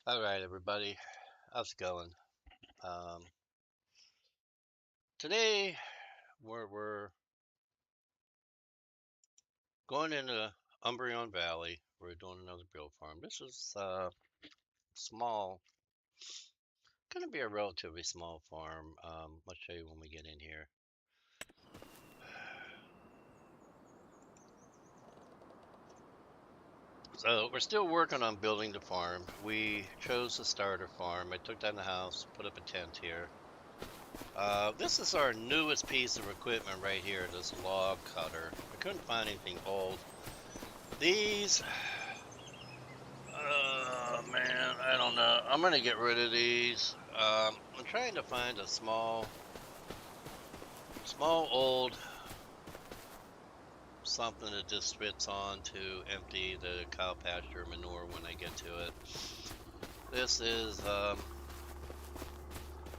All right, everybody, how's it going? Um, Today we're going into Umbreon Valley. We're doing another build farm. This is small, going to be a relatively small farm. I'll show you when we get in here. So we're still working on building the farm. We chose the starter farm. I took down the house, put up a tent here. This is our newest piece of equipment right here, this log cutter. I couldn't find anything old. These, man, I don't know. I'm gonna get rid of these. I'm trying to find a small old something that just fits on to empty the cow pasture manure when I get to it. This is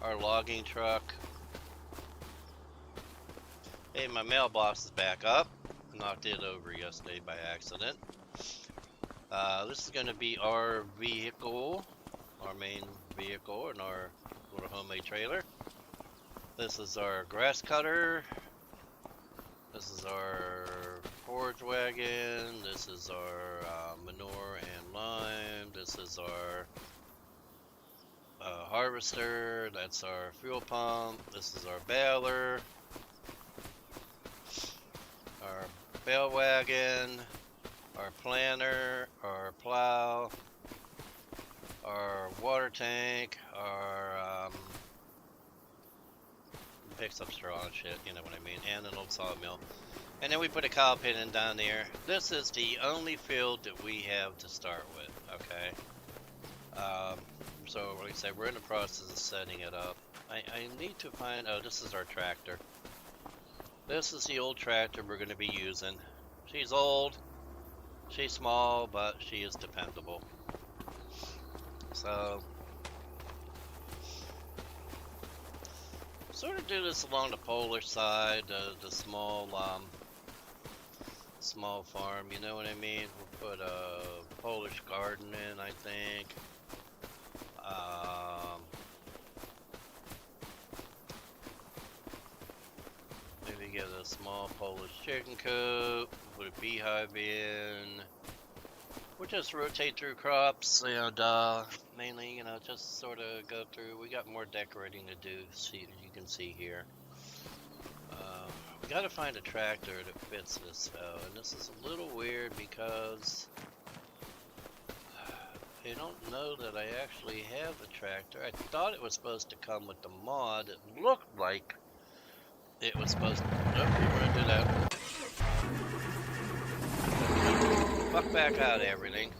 our logging truck. Hey, my mailbox is back up. I knocked it over yesterday by accident. This is going to be our vehicle, our main vehicle in our little homemade trailer. This is our grass cutter. This is our forage wagon. This is our manure and lime. This is our harvester. That's our fuel pump. This is our baler. Our bale wagon. Our planter. Our plow. Our water tank. Our picks up straw and shit, you know what I mean, and an old sawmill. And then we put a cow pit in down there. This is the only field that we have to start with, okay? So like I said, we're in the process of setting it up. I need to find, oh, this is our tractor. This is the old tractor we're going to be using. She's old, she's small, but she is dependable. So, sort of do this along the polar side, the small farm, you know what I mean? We'll put a Polish garden in, I think. Maybe get a small Polish chicken coop, put a beehive in. We'll just rotate through crops, mainly, just sort of go through. We got more decorating to do, you can see here. We gotta find a tractor that fits this though, and this is a little weird because I don't know that I actually have the tractor. I thought it was supposed to come with the mod. It looked like it was supposed to. Nope, we're gonna do that. Fuck back out of everything.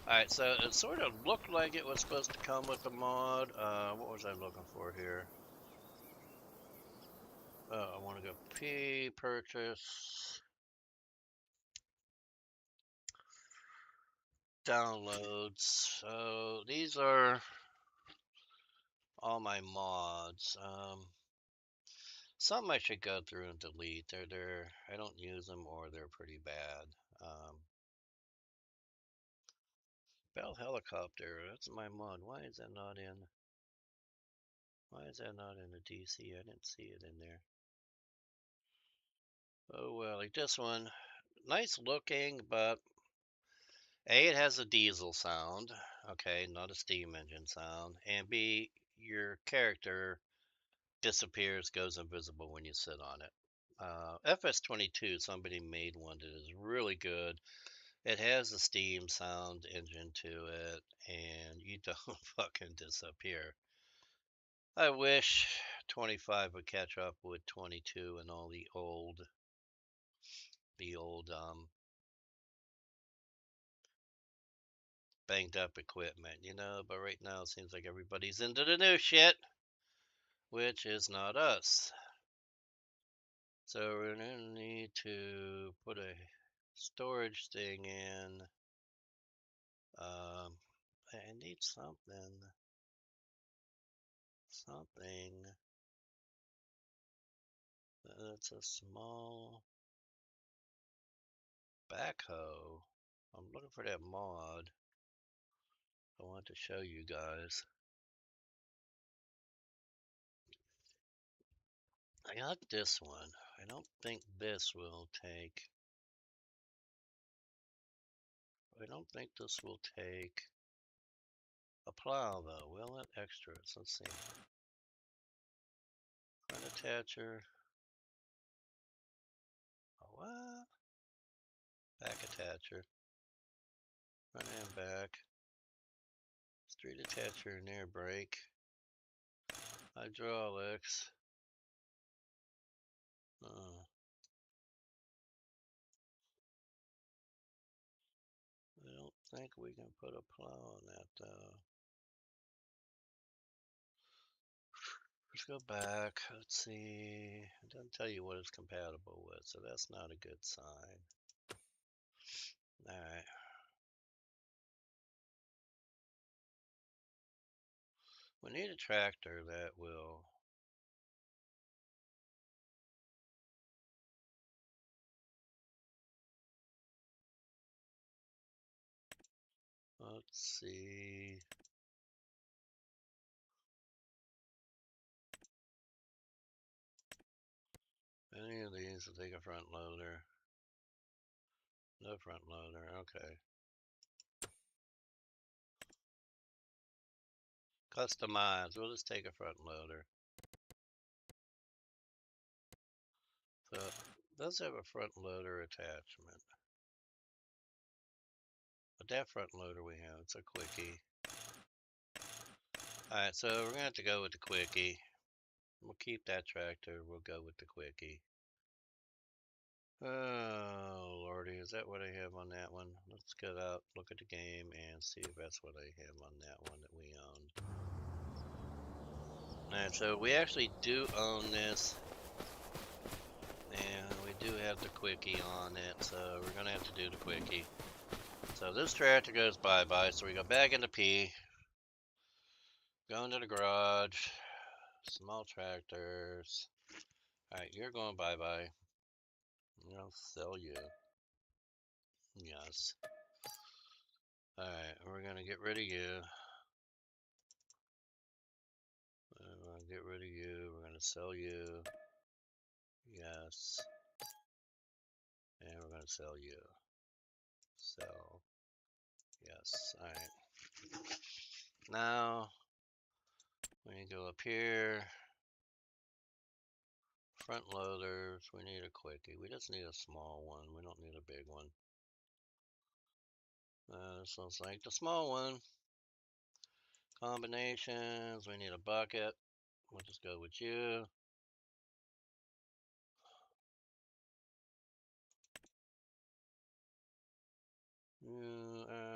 Alright, so it sort of looked like it was supposed to come with the mod. What was I looking for here? I want to go P, purchase, downloads. So these are all my mods. Some I should go through and delete. I don't use them or they're pretty bad. Bell helicopter. That's my mod. Why is that not in? Why is that not in the DC? I didn't see it in there. Oh well, like this one, nice looking, but A, it has a diesel sound, okay, not a steam engine sound, and B, your character disappears, goes invisible when you sit on it. FS25, somebody made one that is really good. It has a steam sound engine to it, and you don't fucking disappear. I wish 25 would catch up with 22 and all the old banged up equipment, but right now it seems like everybody's into the new shit, which is not us. So we're gonna need to put a storage thing in. I need something. That's a small backhoe. I'm looking for that mod. I want to show you guys. I got this one. I don't think this will take. I don't think this will take a plow though, will it? Extras. Let's see. Front attacher. Oh, what? Back attacher. Front and back. Street attacher and air brake. Hydraulics. I don't think we can put a plow on that though. Let's go back. Let's see. It doesn't tell you what it's compatible with, so that's not a good sign. Alright. We need a tractor that will. Let's see. Any of these will take a front loader. No front loader, okay. Customize, we'll just take a front loader. So, it does have a front loader attachment. But that front loader we have, it's a quickie. Alright, so we're gonna have to go with the quickie. We'll keep that tractor, we'll go with the quickie. Oh lordy, is that what I have on that one? Let's get out, look at the game, and see if that's what I have on that one that we own. Alright, so we actually do own this. And we do have the quickie on it, so we're gonna have to do the quickie. So this tractor goes bye-bye, so we go back into P. Go into the garage. Small tractors. Alright, you're going bye-bye. I'll sell you. Yes. Alright, we're gonna get rid of you. We're gonna get rid of you. We're gonna sell you. Yes. And we're gonna sell you. Sell. Yes. Alright. Now we need to go up here. Front loaders. We need a quickie. We just need a small one. We don't need a big one. This looks like the small one. Combinations. We need a bucket. We'll just go with you.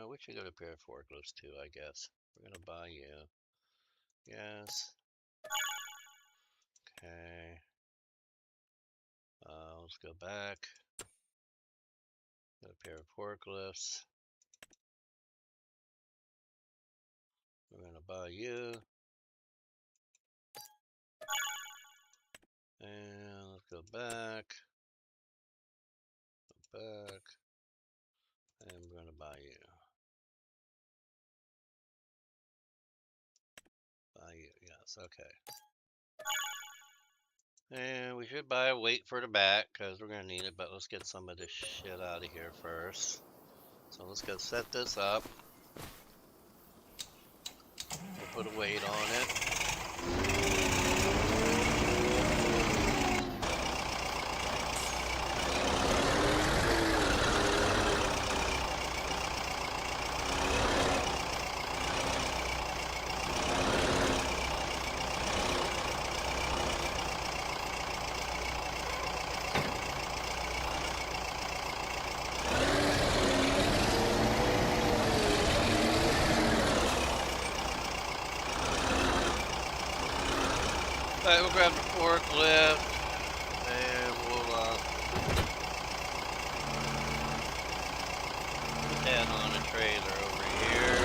We should go to pair of forklifts too, I guess. We're gonna buy you. Yes. Okay. Let's go back. Got a pair of forklifts. We're gonna buy you. And let's go back. Go back. And we're gonna buy you. Buy you, yes, okay. And we should buy a weight for the back because we're gonna need it, but let's get some of this shit out of here first. So let's go set this up. We'll put a weight on it. Alright, we'll grab the forklift and we'll put that on a trailer over here.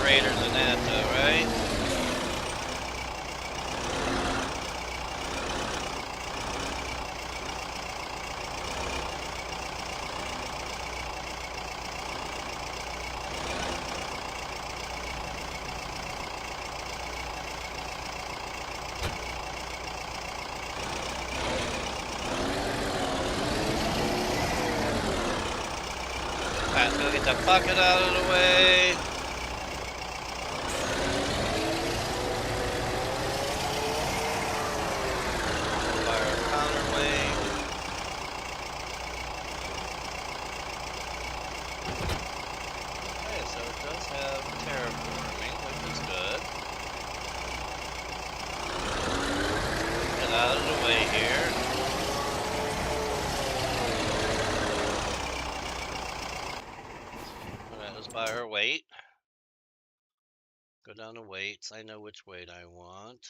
greater than that, though, right? Alright, let's go get the bucket out of the way. Fire counterweight. Okay, so it does have terraforming, which is good. Get out of the way here. Alright, let's buy her weight. Go down to weights. I know which weight I want.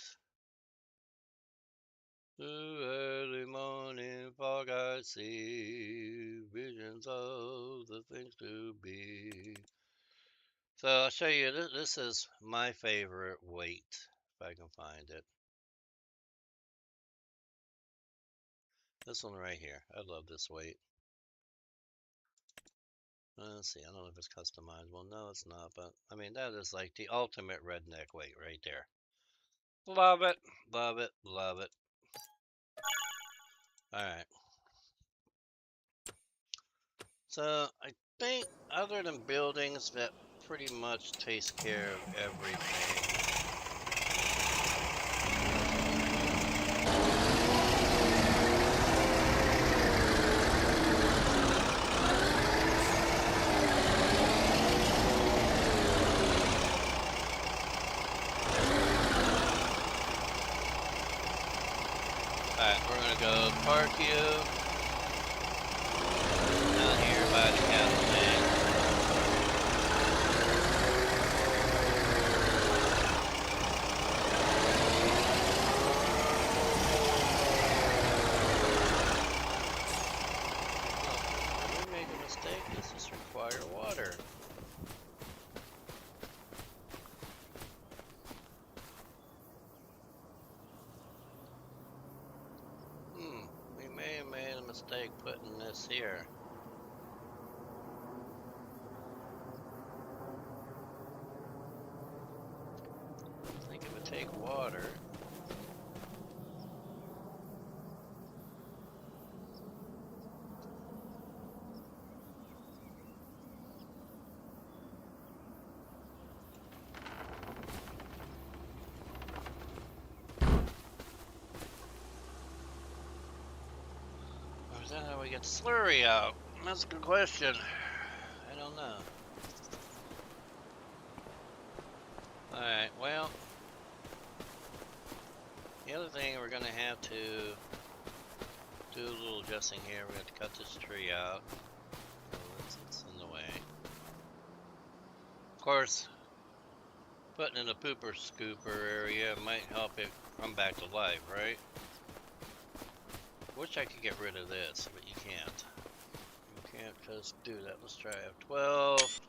Too early morning fog I see, visions of the things to be. So I'll show you, this is my favorite weight, if I can find it. This one right here. I love this weight. Let's see, I don't know if it's customizable. No, it's not, but I mean, that is like the ultimate redneck weight right there. Love it, love it, love it. Alright. So I think other than buildings, that pretty much takes care of everything. Alright, we're gonna go park you down here by the cattle thing. Oh, did we make a mistake? Does this require water? We may have made a mistake putting this here. I think it would take water. Or is that how we get slurry out? That's a good question. I don't know. Alright, well, the other thing we're gonna have to do a little adjusting here. We're going to cut this tree out. Oh, it's in the way. Of course, putting in a pooper scooper area might help it come back to life, right? Wish I could get rid of this, but you can't. You can't just do that. Let's try F12.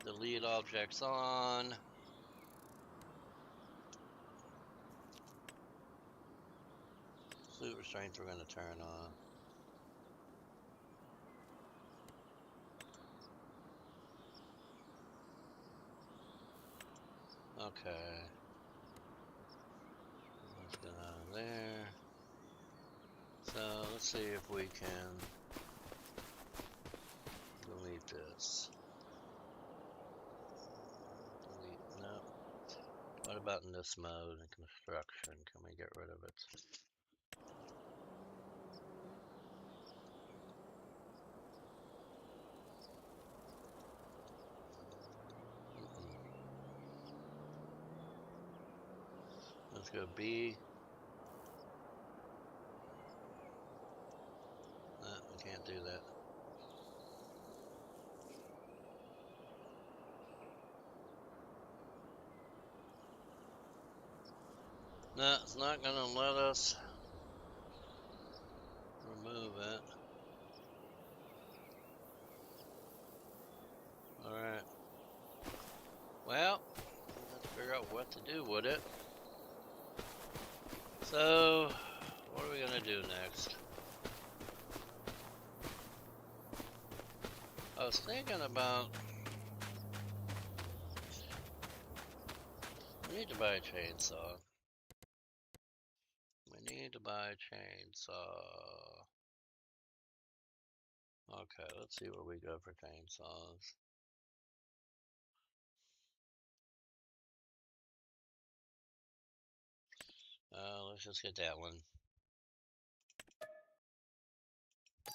Delete objects on. Super strength we're going to turn on. Okay. Let's get out of there. So let's see if we can delete this. Delete, no. What about in this mode in construction? Can we get rid of it? Let's go B. No, we can't do that. No, it's not going to let us remove it. Alright. Well, we have to figure out what to do with it. So, what are we gonna do next? I was thinking about, we need to buy a chainsaw. We need to buy a chainsaw. Okay, let's see what we got for chainsaws. Let's just get that one.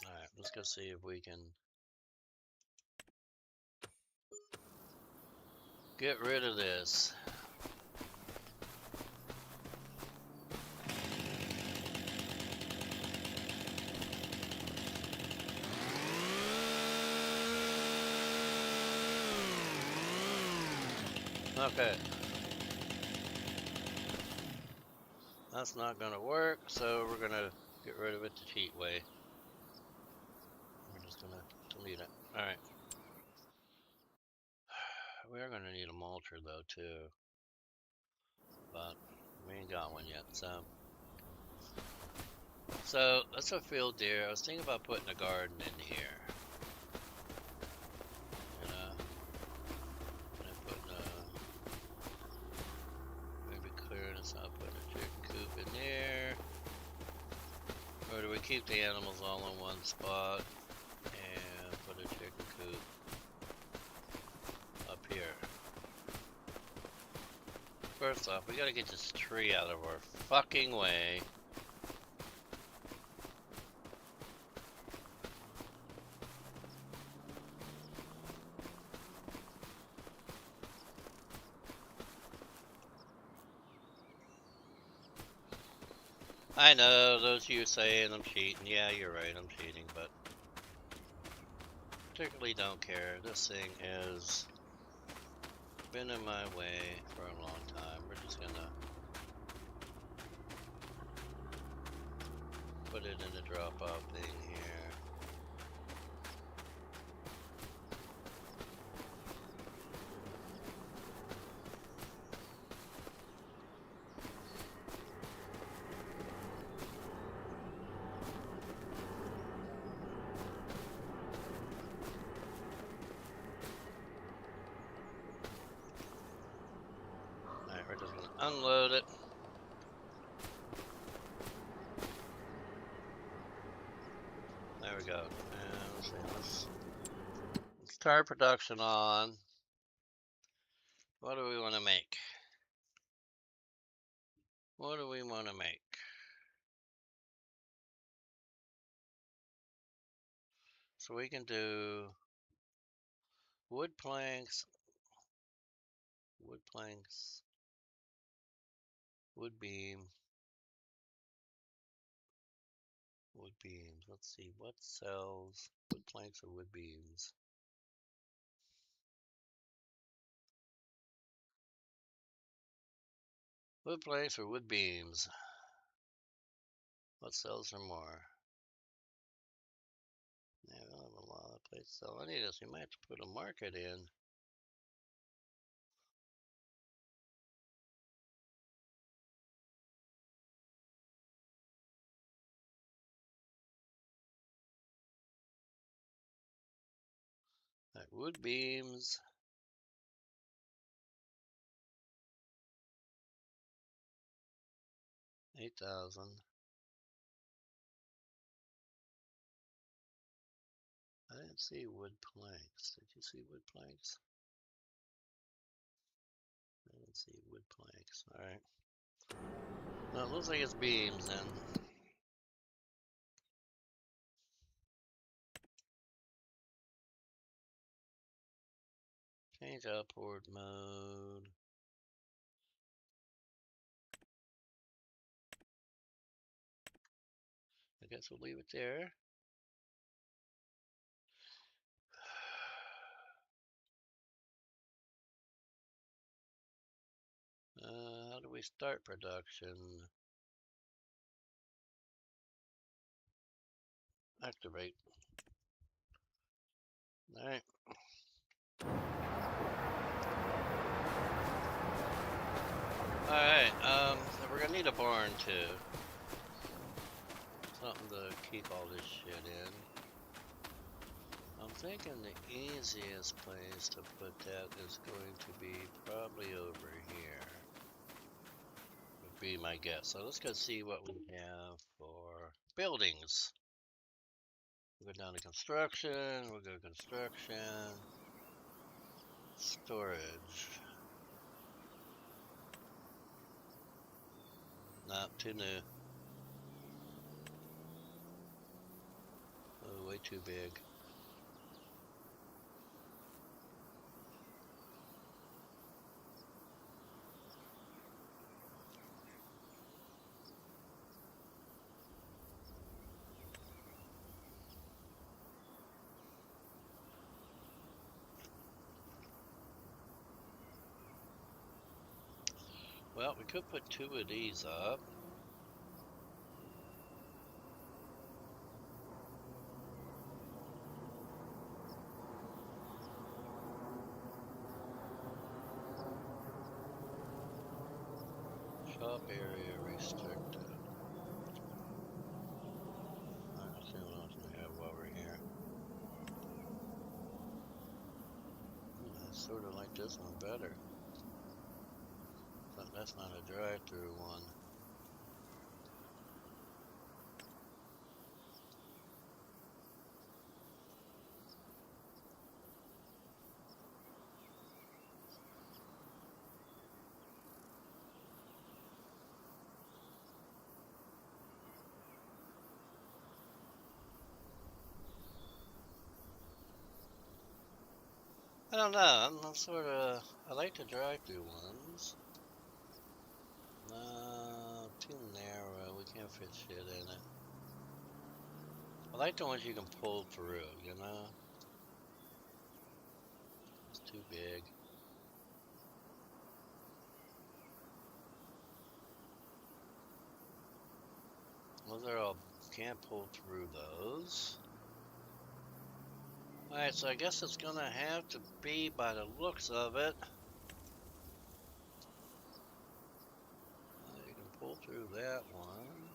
Alright, let's go see if we can get rid of this. Okay. That's not gonna work, so we're gonna get rid of it the cheat way. We're just gonna delete it. Alright. We are gonna need a mulcher though too. But we ain't got one yet, so that's a field deer. I was thinking about putting a garden in here. You know? And putting maybe clearing this out, putting a chicken coop in there. Or do we keep the animals all in one spot and put a chicken coop up here? First off, we gotta get this tree out of our fucking way. I know, those of you saying I'm cheating. Yeah, you're right, I'm cheating, but particularly don't care. This thing has been in my way for a long time. We're just gonna put it in the drop-off thing here. Alright, we're just gonna unload it. There we go. And let's see, let's start production on. What do we want to make? What do we want to make? So we can do wood planks, wood planks, wood beam, wood beams. Let's see, what sells wood planks or wood beams? Wood planks or wood beams? What sells for more? Yeah, we don't have a lot of places to sell any of this. We might have to put a market in. Right, wood beams. $8,000. I didn't see wood planks. Did you see wood planks? I didn't see wood planks. Alright. Well, it looks like it's beams then. Change outboard mode. I guess we'll leave it there. How do we start production? Activate. Alright. Alright, we're gonna need a barn too. Something to keep all this shit in. I'm thinking the easiest place to put that is going to be probably over here. Would be my guess. So let's go see what we have for buildings. We'll go down to construction, we'll go construction, storage. Not too new. Oh, way too big. Well, we could put 2 of these up. Shop area restricted. Alright, let's see what else we have while we're here. I sort of like this one better. But that's not a drive-through one. I don't know, I'm sort of, I like the drive-through ones. No, too narrow, we can't fit shit in it. I like the ones you can pull through, you know? It's too big. Those are all, can't pull through those. Alright, so I guess it's gonna have to be by the looks of it. You can pull through that one.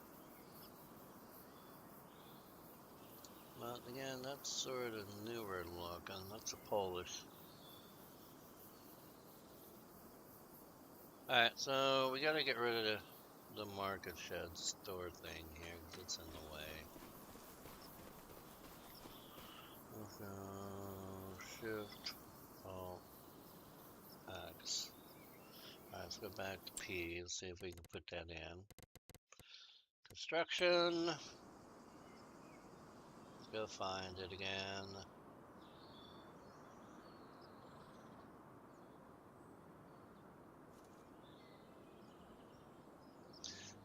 But again, that's sort of newer looking. That's a Polish. Alright, so we gotta get rid of the market shed store thing here because it's in the way. Shift, Alt, X. Alright, let's go back to P and see if we can put that in. Construction. Let's go find it again.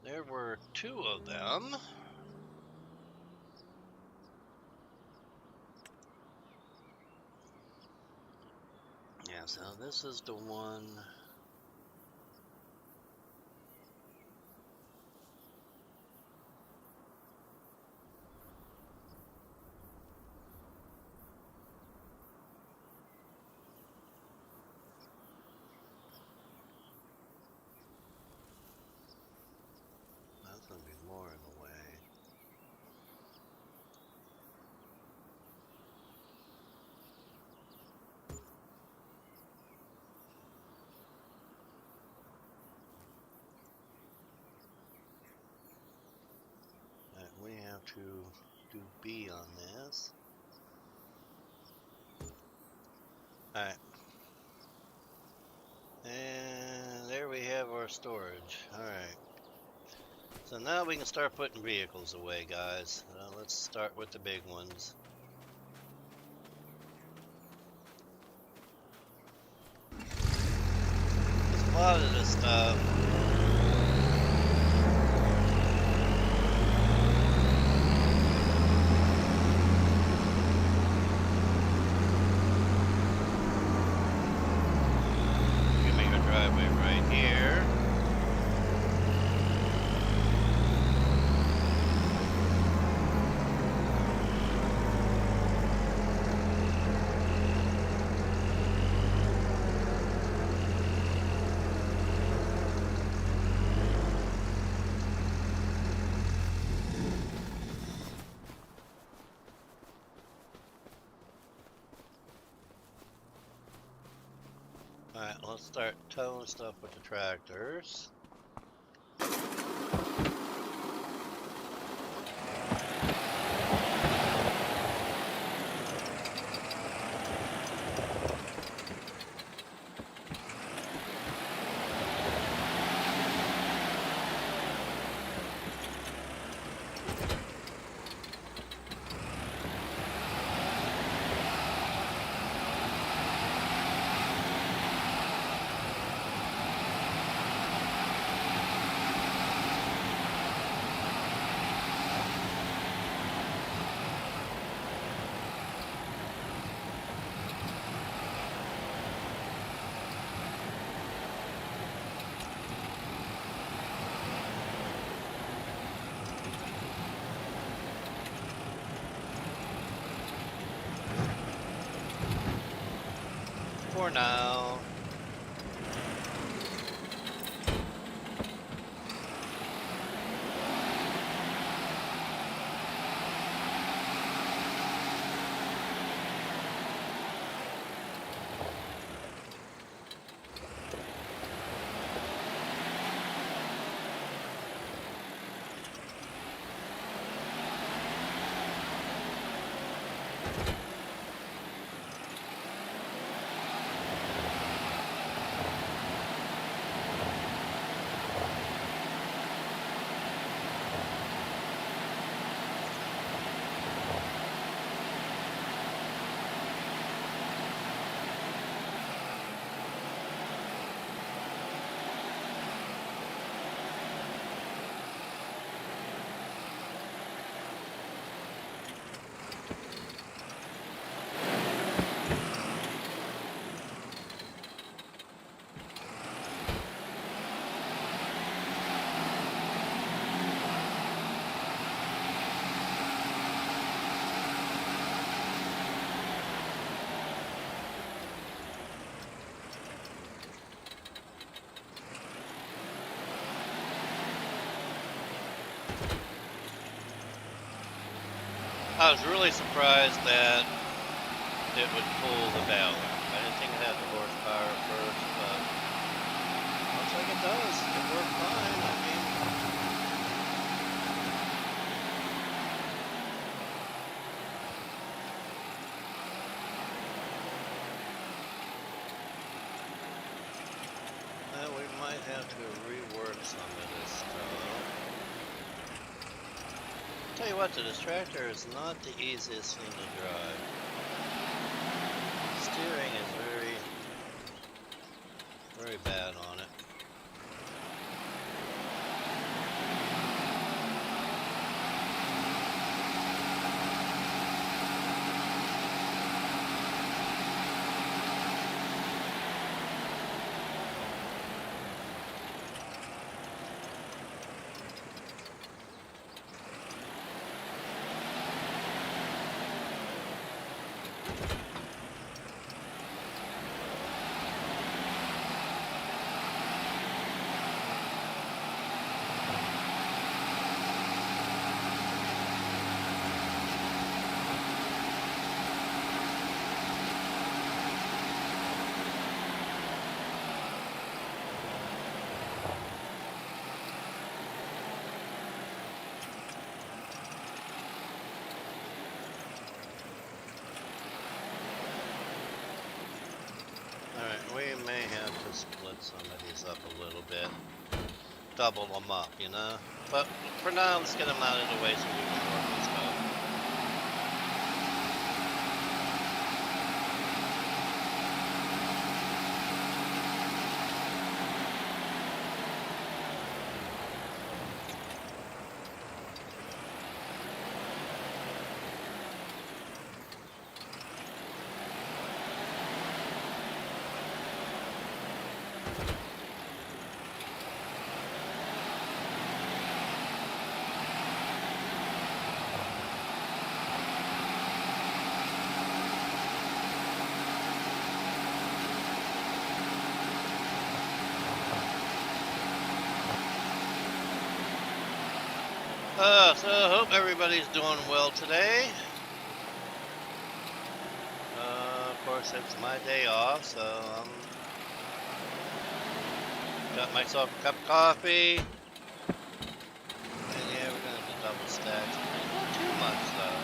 There were 2 of them. Yeah, so this is the one. That's gonna be more in the way. We have to do B on this. Alright. And there we have our storage. Alright. So now we can start putting vehicles away, guys. Let's start with the big ones. A lot of this stuff. Alright, let's start towing stuff with the tractors. For now. I was really surprised that it would pull the Valor. I didn't think it had the horsepower at first, but looks like it does. It worked fine. I mean, well, we might have to rework some of this stuff. Tell you what, the distractor is not the easiest thing to drive. Steering is very bad on it. We may have to split some of these up a little bit, double them up, you know. But for now, let's get them out of the way so we can work this stuff. So I hope everybody's doing well today. Of course, it's my day off, so I'm got myself a cup of coffee. And yeah, we're gonna do double stacks. Not too much though.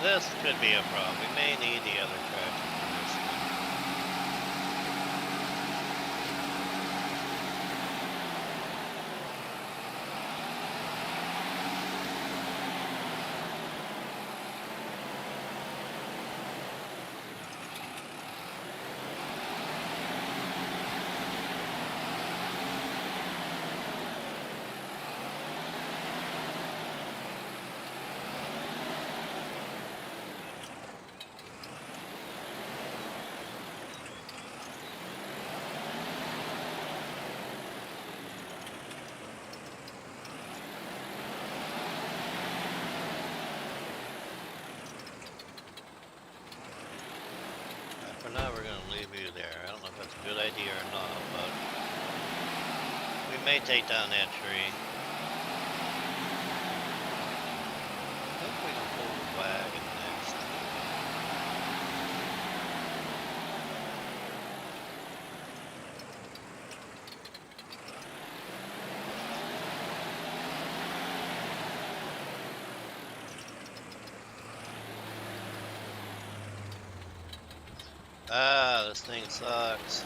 This could be a problem. We may need the other tractor for this one. For now, we're going to leave you there. I don't know if that's a good idea or not, but we may take down that tree. I think we can pull the wagon next. Ah, this thing sucks.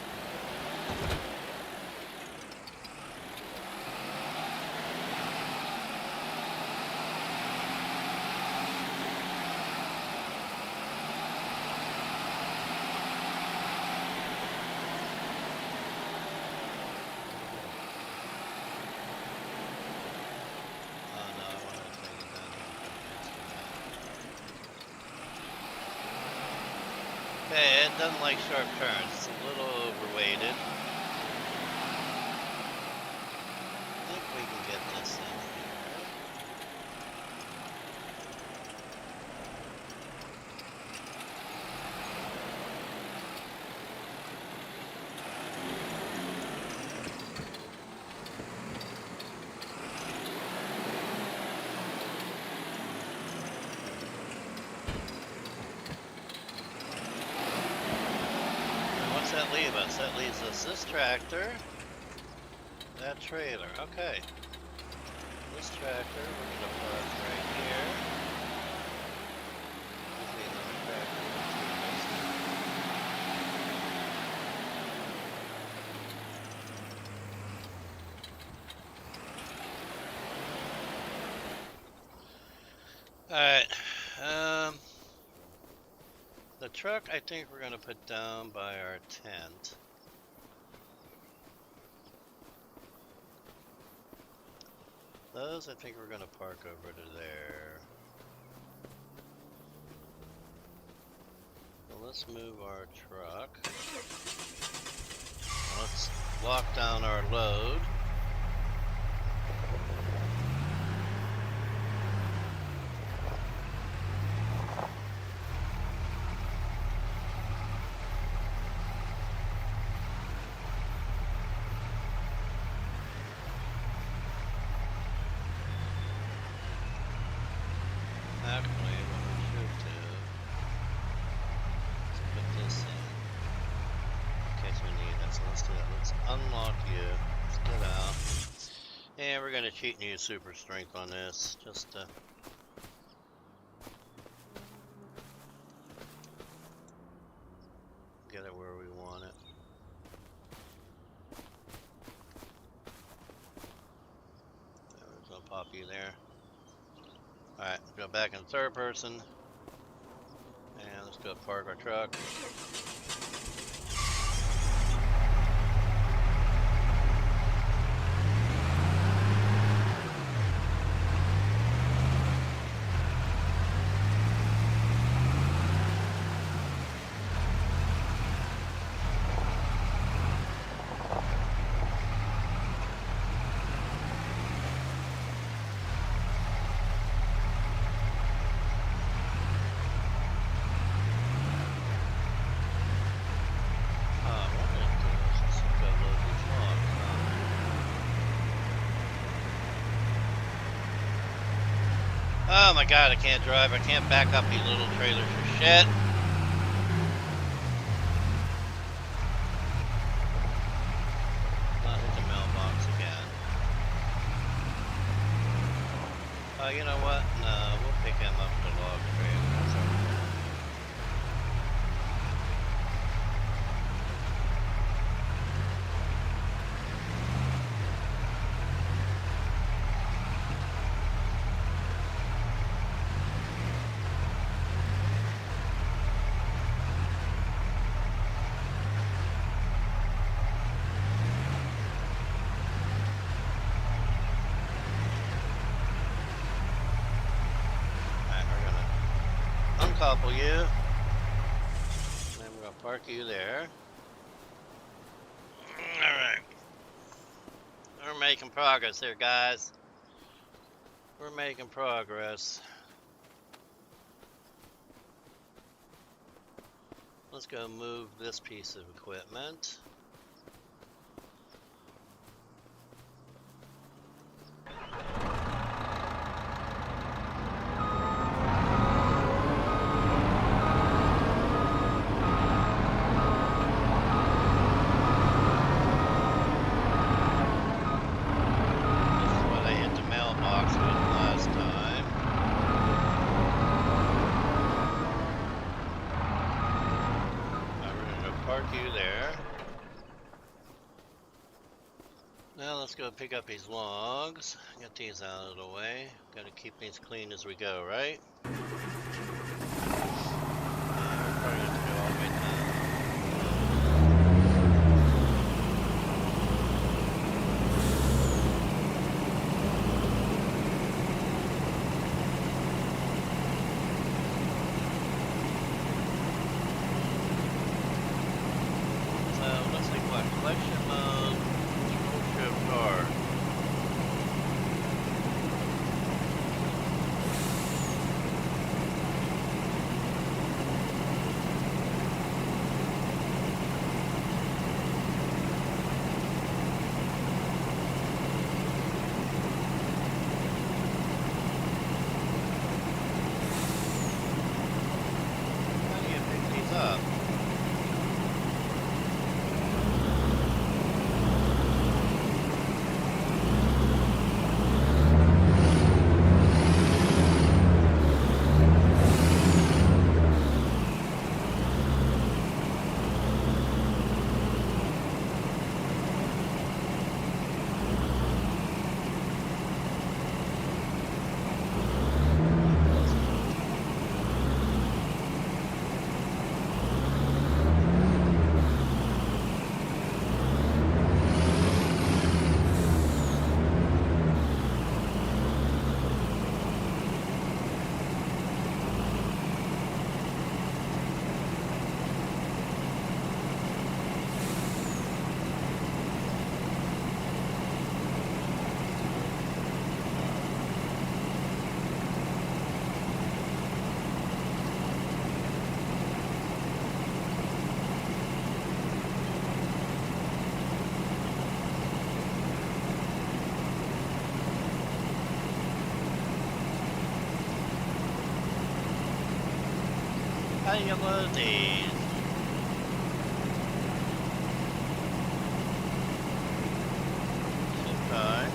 Okay, it doesn't like sharp turns. It's a little overweighted. I think we can get this in here. That leave us? That leaves us this tractor, that trailer. Okay. This tractor, we're going to park right here. Another tractor. Alright. The truck, I think we're going to put down by our tent. Those, I think we're going to park over to there. So let's move our truck. Let's lock down our load. Actually, what we should do is put this in case we need it. So let's do that. Let's unlock you. Let's get out. And we're going to cheat and use super strength on this just to get it where we want it. There's no pop you there. Alright, go back in third person. And let's go park our truck. Oh my god, I can't drive. I can't back up these little trailers for shit. Not hit the mailbox again. Oh, you know what? No, we'll pick him up the log trailer. That's all right. Uncouple you. And we're gonna park you there. Alright. We're making progress here, guys. We're making progress. Let's go move this piece of equipment. You there. Now let's go pick up these logs. Get these out of the way. Gotta keep things clean as we go, right? We're probably gonna have to go all the way down. Collection mode, control shift R. How do you pick these up? How do you load these? Okay.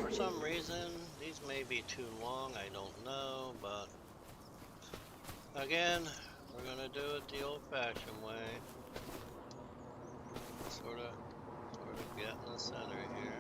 For some reason, these may be too long, I don't know, but again, we're gonna do it the old-fashioned way. Sort of get in the center here.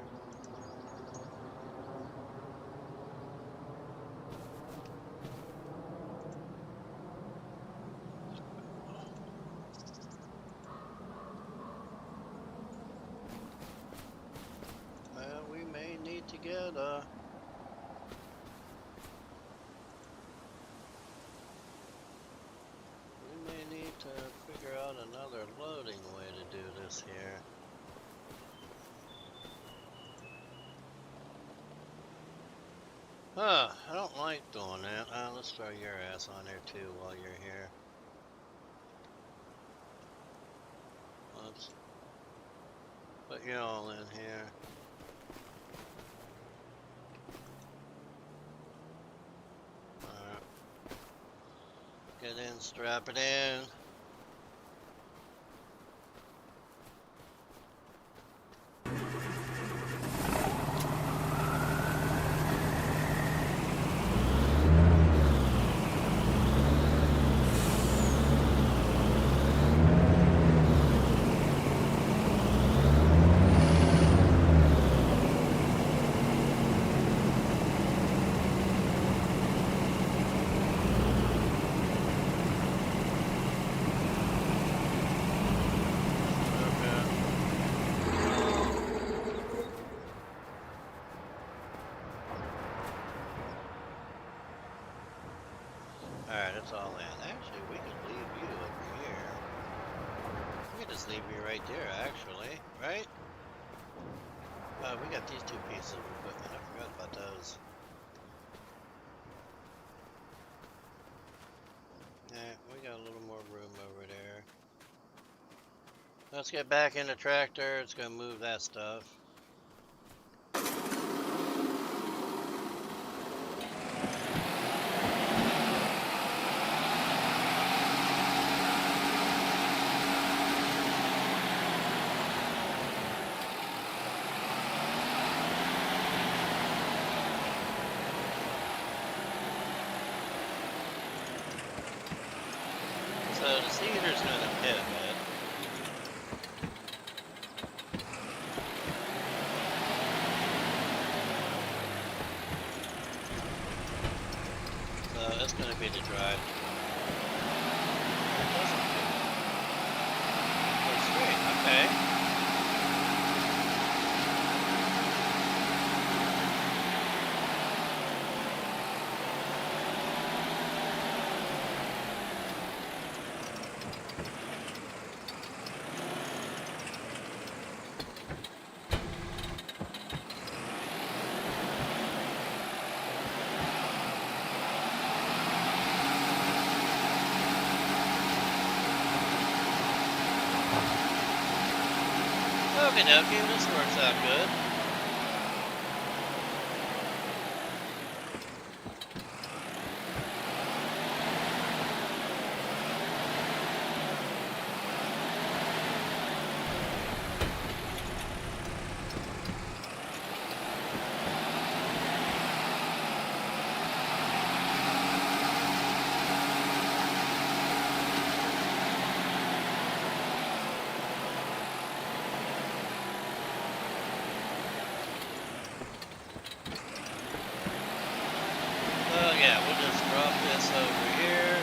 another loading way to do this here. Huh, I don't like doing that. Let's throw your ass on there too while you're here. Let's put you all in here. Alright. Get in, strap it in. Alright, it's all in. Actually, we could leave you over here. We could just leave you right there, actually. Right? We got these two pieces of equipment. I forgot about those. Yeah, we got a little more room over there. Let's get back in the tractor. It's going to move that stuff. So the seeder's going to pivot. So that's going to be the drive. It doesn't pivot. Oh, straight. Okay. Okay, dokie, this works out good. Oh yeah, we'll just drop this over here.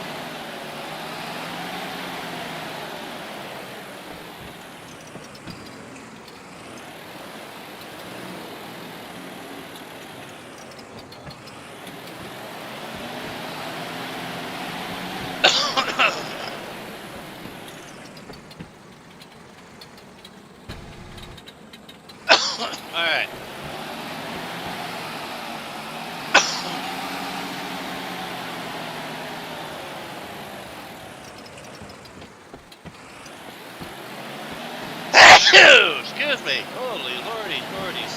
Alright. Excuse me. Holy lordy, lordies.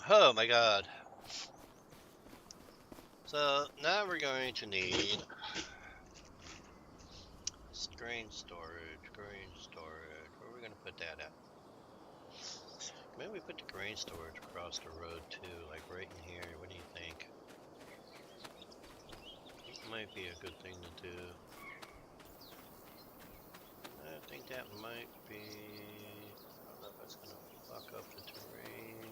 Oh my god. So now we're going to need grain storage. Where are we going to put that at? Maybe we put the grain storage across the road too, like right in here. What do you think? It might be a good thing to do. I think that might be... I don't know if that's going to fuck up the terrain.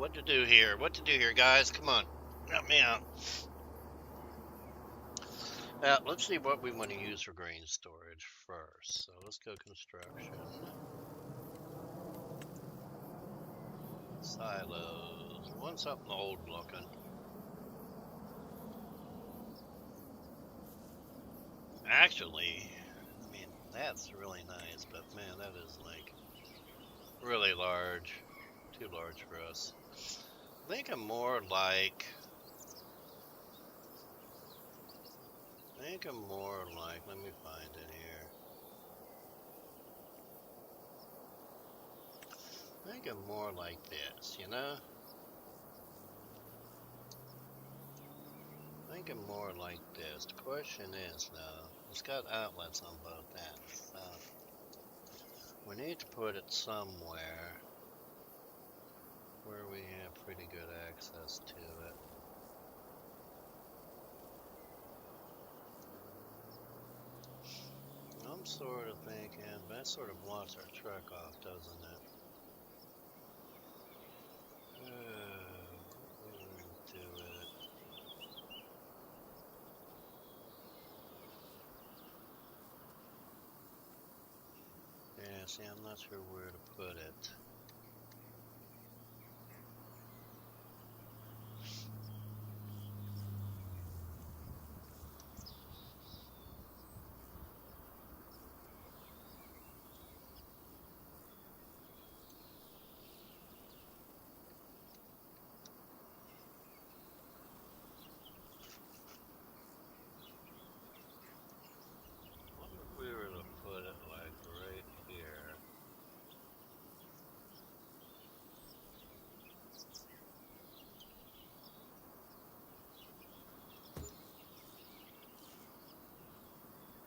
what to do here? What to do here, guys? Come on, help me out. Let's see what we want to use for grain storage first. So let's go construction. Silos. We want something old looking. Actually, I mean, that's really nice, but man, that is like really large. Too large for us. I think I'm more like. Let me find it here. I think I'm more like this, you know? I think I'm more like this. The question is, though, it's got outlets on both ends, so we need to put it somewhere where we have pretty good access to it. I'm sort of thinking, that sort of blocks our truck off, doesn't it? We wouldn't do it. Yeah, see, I'm not sure where to put it. What if we were to put it like right here?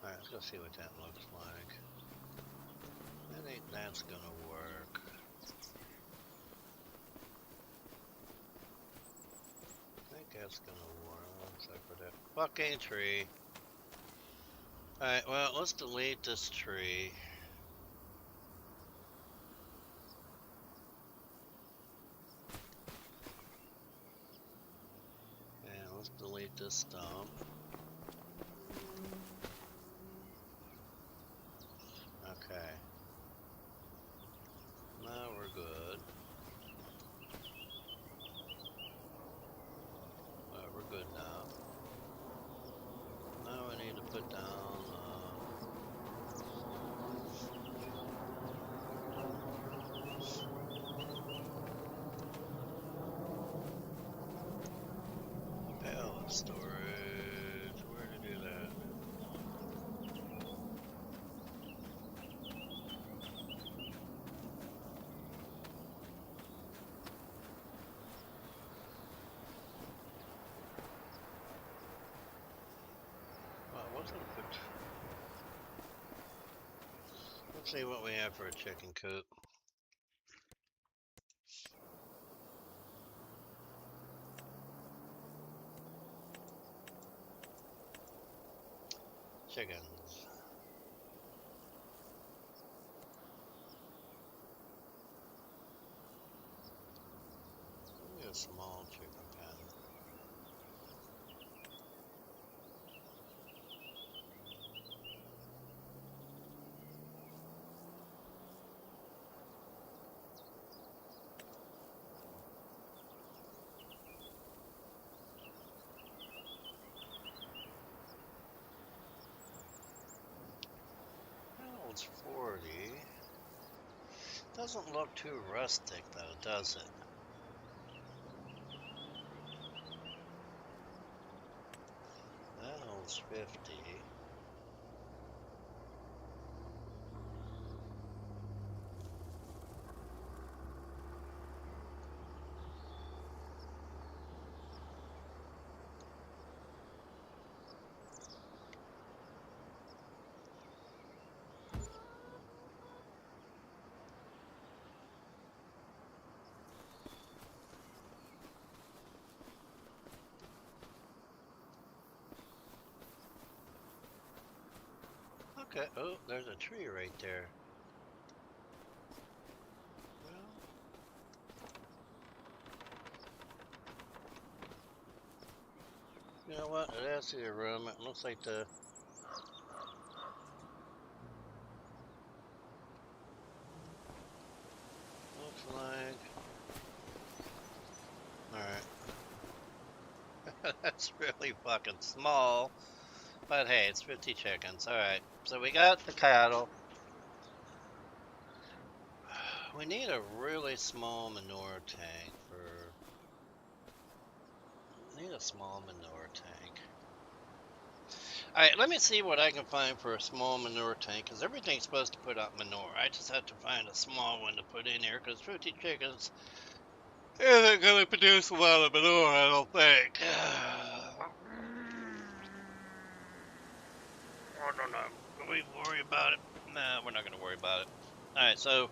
Alright, let's go see what that looks like. That's gonna work. I think that's gonna work, except for that fucking tree. Alright, well, let's delete this tree. And let's delete this stump. Okay. Now we're good. We're good now. Now we need to put down pallet storage. Where to do that? Well, I was gonna put. Let's see what we have for a chicken coop. Chickens. Maybe a small chicken pen. Well, it's 40. Doesn't look too rustic though, does it? That holds 50. Okay, oh, there's a tree right there. Well, You know what? It has the room. It looks like the. Looks like. Alright. That's really fucking small. But hey, it's 50 chickens. Alright. So we got the cattle. We need a really small manure tank for. Need a small manure tank. Alright, let me see what I can find for a small manure tank, because everything's supposed to put out manure. I just have to find a small one to put in here, because 50 chickens isn't going to produce a lot of manure, I don't think. I don't know. Can we worry about it? Nah, we're not going to worry about it. Alright, so.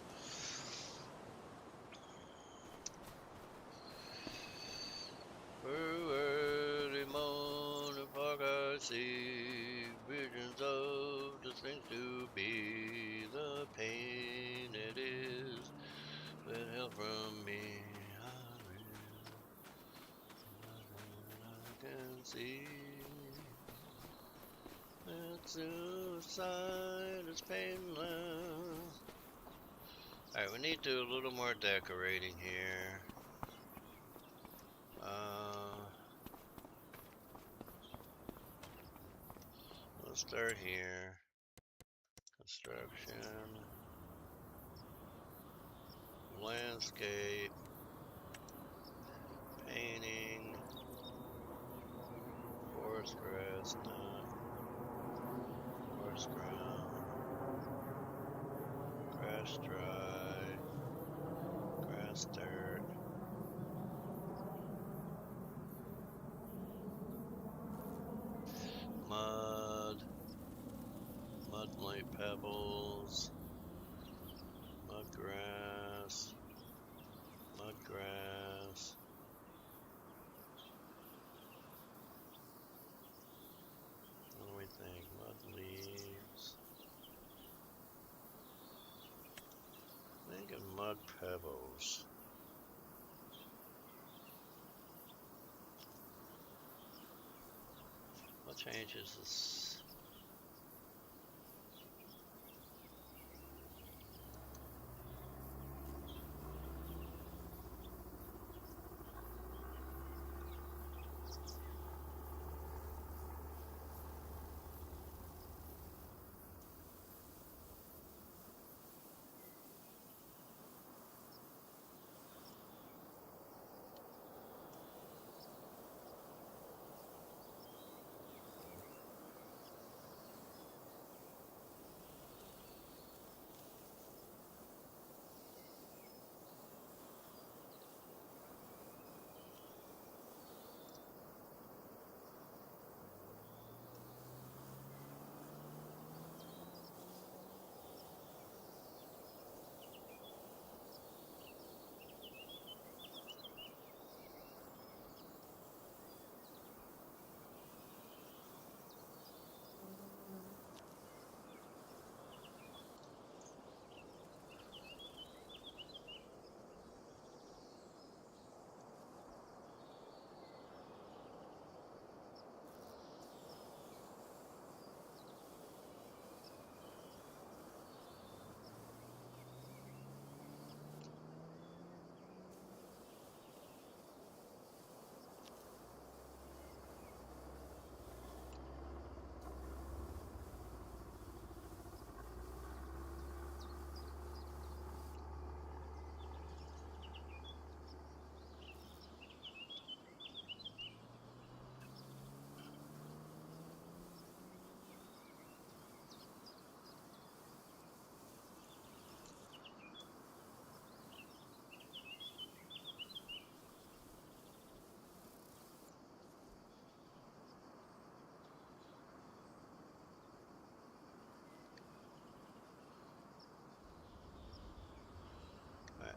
Early morning fog I see visions of the things to be, the pain it is that held from me. I can see that suicide is painless. Alright, we need to do a little more decorating here. Let's start here. Construction. Landscape. Painting. Forest grass. Forest ground. Grass dry. Grass dirt. Mud. Mudmite pebbles. Mud grass. Mud grass. What do we think? Mud leaves. I think of mud pebbles. What changes this?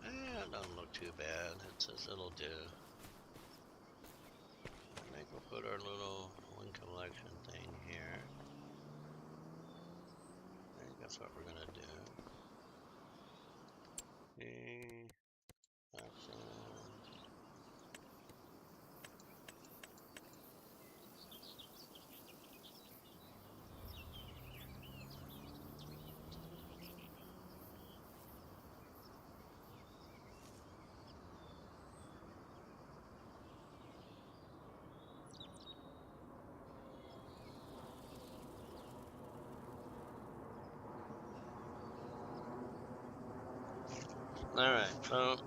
It doesn't look too bad. It says it'll do. I think we'll put our little one collection thing here. I think that's what we're gonna do. Action. Alright, so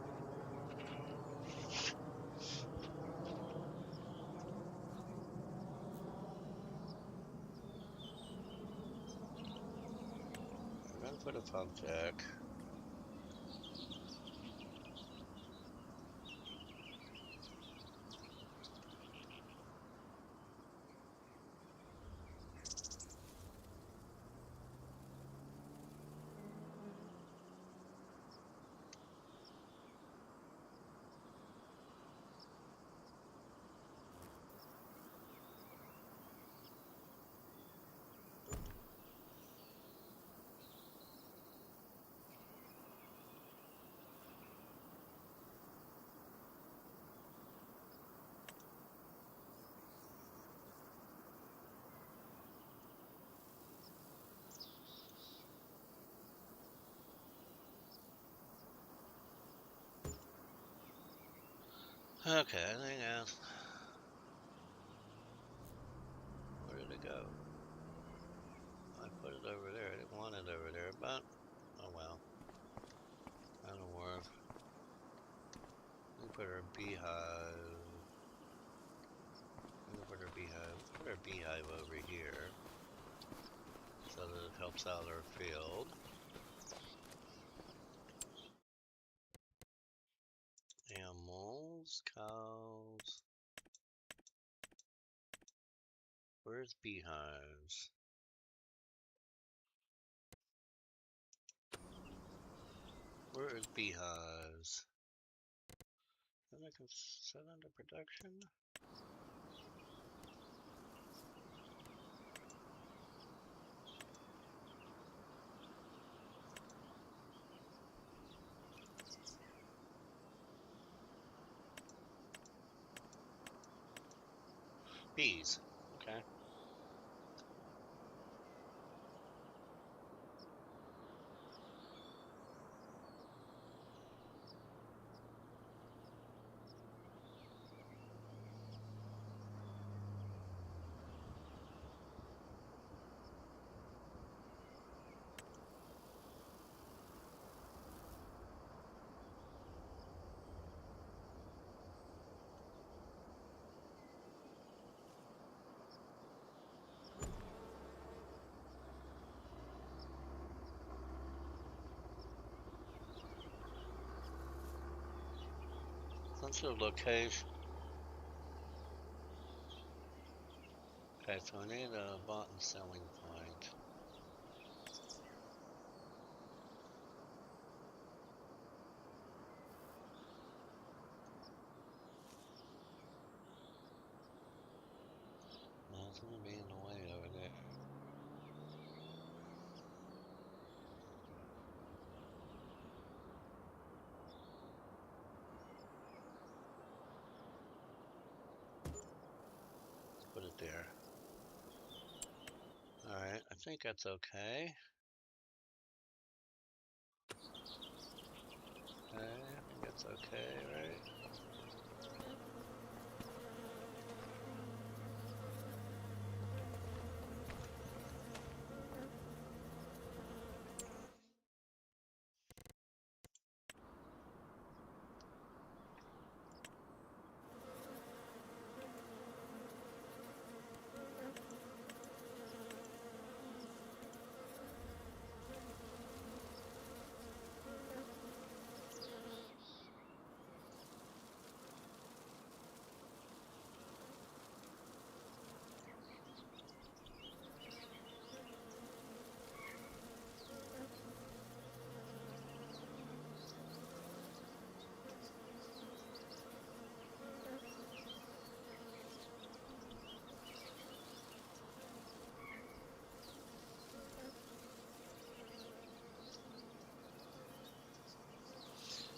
we're gonna put a pump jack. Okay, anything else? Where did it go? I put it over there. I didn't want it over there, but oh well. That'll work. We put our beehive. Put our beehive over here so that it helps out our field. Animals, cows. Where's beehives? Where is beehives? Then I can set under production. Bees. Okay. Sensitive location. Okay, so I need a bought and selling point. Well, it's gonna be in the way over there. Let's put it there. Alright, I think that's okay. Okay, I think that's okay, right?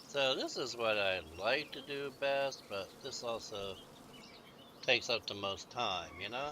So this is what I like to do best, but this also takes up the most time, you know?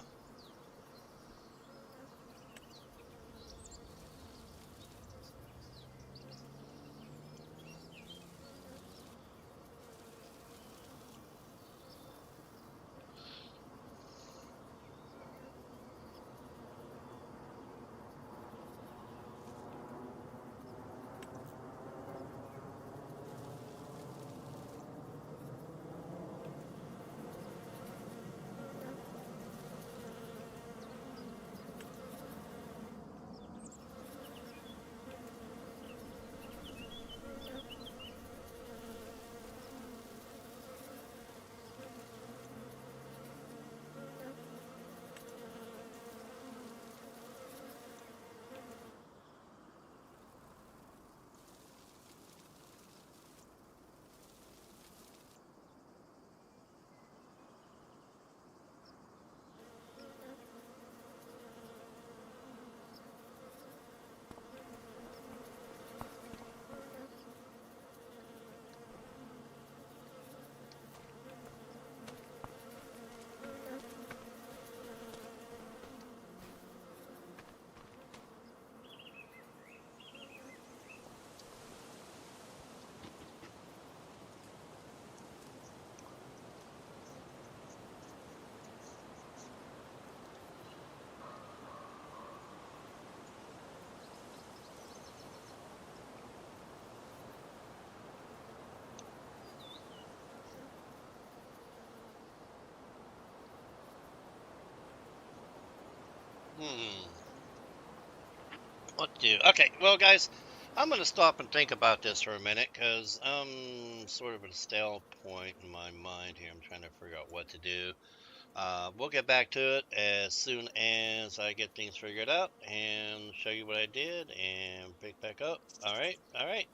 Hmm. What to do? Okay, well, guys, I'm going to stop and think about this for a minute because I'm sort of at a stale point in my mind here. I'm trying to figure out what to do. We'll get back to it as soon as I get things figured out and show you what I did and pick back up. All right, all right.